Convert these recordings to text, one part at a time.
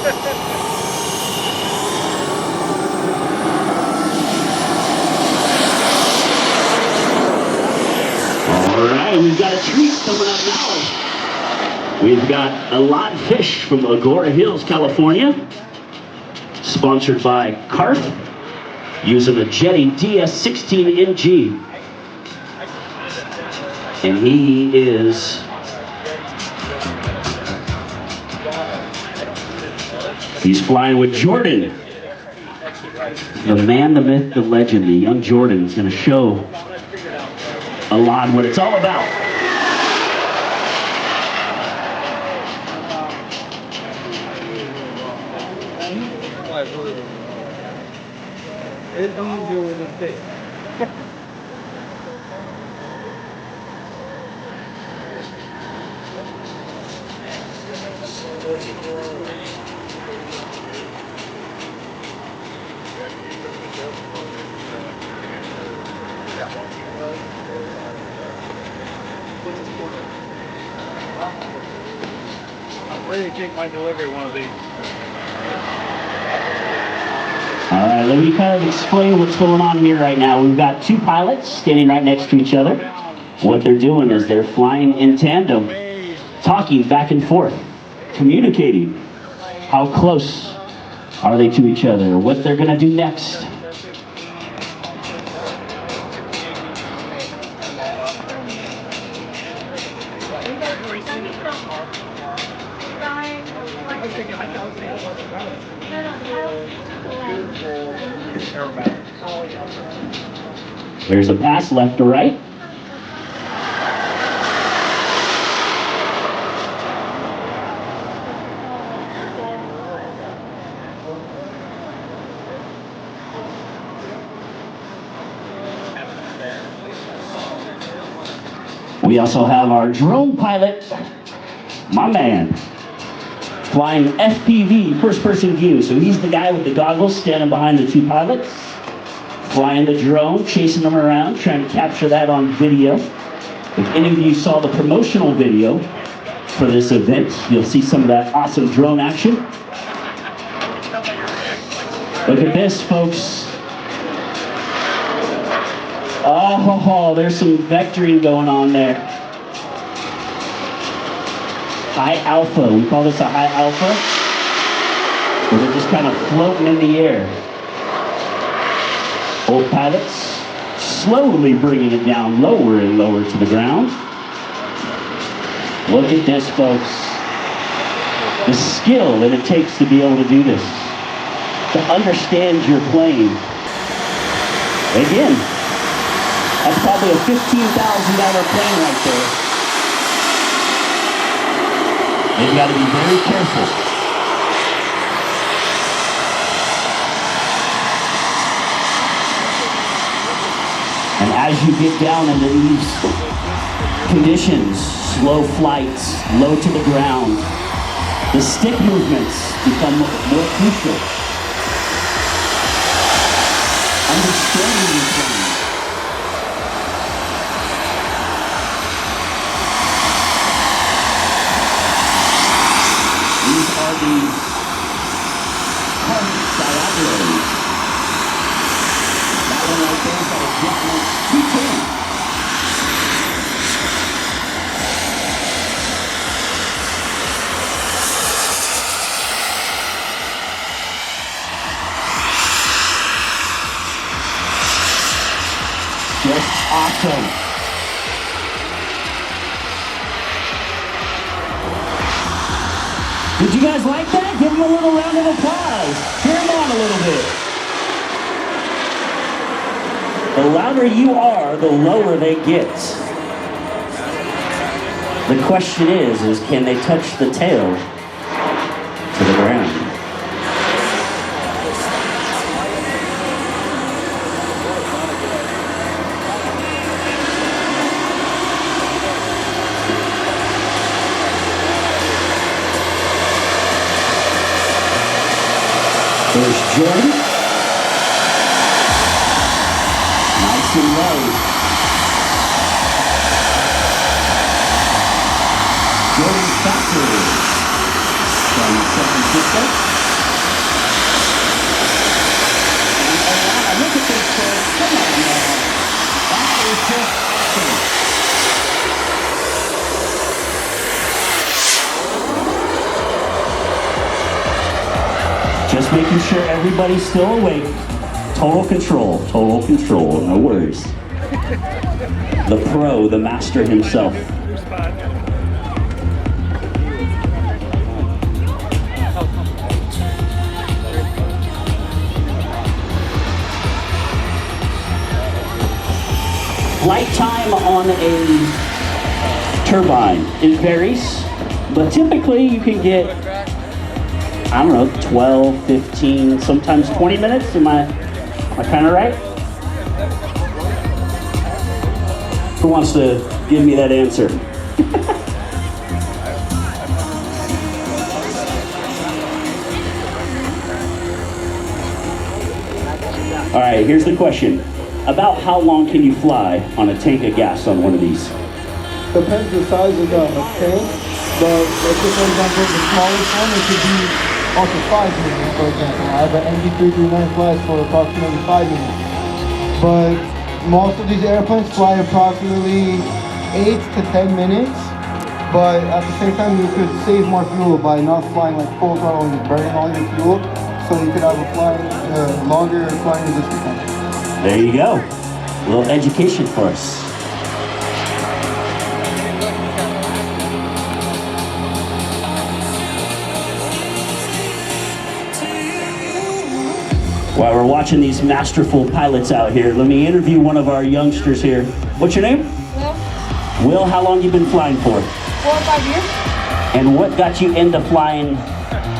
Alright, we've got a treat coming up now. We've got Elad fish from Agora Hills, California. Sponsored by Carf, using the Jetty DS16NG. And he is flying with Jorden. The man, the myth, the legend, the young Jorden is going to show Elad what it's all about. I'm ready to take my delivery one of these. All right, let me kind of explain what's going on here right now. We've got two pilots standing right next to each other. What they're doing is they're flying in tandem, talking back and forth, communicating. How close are they to each other? What they're going to do next. There's a pass left to right. We also have our drone pilot, my man, flying FPV, first-person view. So he's the guy with the goggles standing behind the two pilots, flying the drone, chasing them around, trying to capture that on video. If any of you saw the promotional video for this event, you'll see some of that awesome drone action. Look at this, folks. Oh, there's some vectoring going on there. High alpha, we call this a high alpha, where they're just kind of floating in the air. Both pilots slowly bringing it down lower and lower to the ground. Look at this, folks. The skill that it takes to be able to do this, to understand your plane. Again, that's probably a $15,000 plane right there. They've got to be very careful. And as you get down into these conditions, slow flights, low to the ground, the stick movements become more crucial. Understanding your plane. These are the Carf Diablo. That one right there is got a Diablo 210. Just awesome. Did you guys like that? Give them a little round of applause. Cheer them on a little bit. The louder you are, the lower they get. The question is can they touch the tail to the ground? There's Jorden. Nice and low. Jorden Factory from San Francisco. Just making sure everybody's still awake. Total control, no worries. The pro, the master himself. Flight time on a turbine, it varies, but typically you can get, I don't know, 12, 15, sometimes 20 minutes. Am I kind of right? Who wants to give me that answer? All right, here's the question. About how long can you fly on a tank of gas on one of these? Depends the size of the tank, but let's say for example the smallest one it could be up to 5 minutes, for example. I have an MD339 flies for approximately 5 minutes. But most of these airplanes fly approximately 8 to 10 minutes. But at the same time you could save more fuel by not flying like full throttle and burning all your fuel. So you could have a longer flying resistance time. There you go. A little education for us. While we're watching these masterful pilots out here, let me interview one of our youngsters here. What's your name? Will. Will, how long you been flying for? 4 or 5 years. And what got you into flying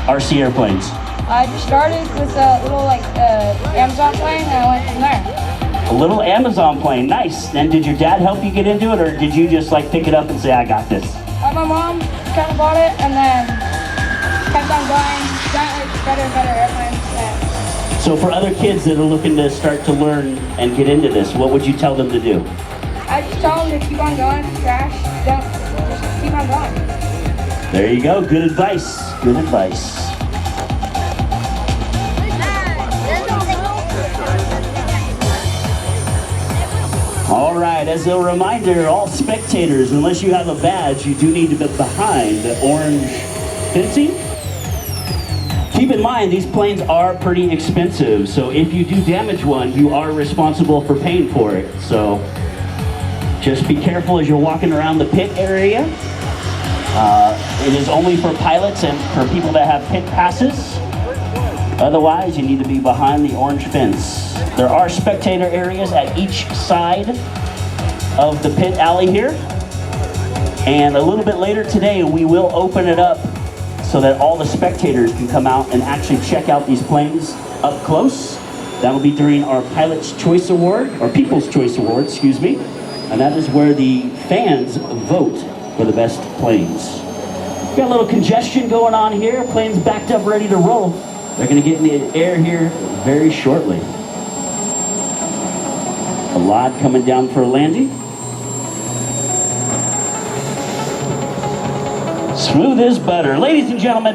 RC airplanes? I just started with a little Amazon plane and I went from there. A little Amazon plane, nice. And did your dad help you get into it, or did you just like pick it up and say, I got this? My mom kind of bought it and then kept on going, got better and better airplanes. And So for other kids that are looking to start to learn and get into this, what would you tell them to do? I just tell them to keep on going, crash, don't, just keep on going. There you go, good advice, good advice. All right, as a reminder, all spectators, unless you have a badge, you do need to be behind the orange fencing. Keep in mind, these planes are pretty expensive, so if you do damage one, you are responsible for paying for it. So just be careful as you're walking around the pit area. It is only for pilots and for people that have pit passes. Otherwise, you need to be behind the orange fence. There are spectator areas at each side of the pit alley here. And a little bit later today, we will open it up so that all the spectators can come out and actually check out these planes up close. That'll be during our Pilot's Choice Award, or People's Choice Award, excuse me. And that is where the fans vote for the best planes. Got a little congestion going on here. Planes backed up, ready to roll. They're gonna get in the air here very shortly. Elad coming down for a landing. Smooth as butter. Ladies and gentlemen,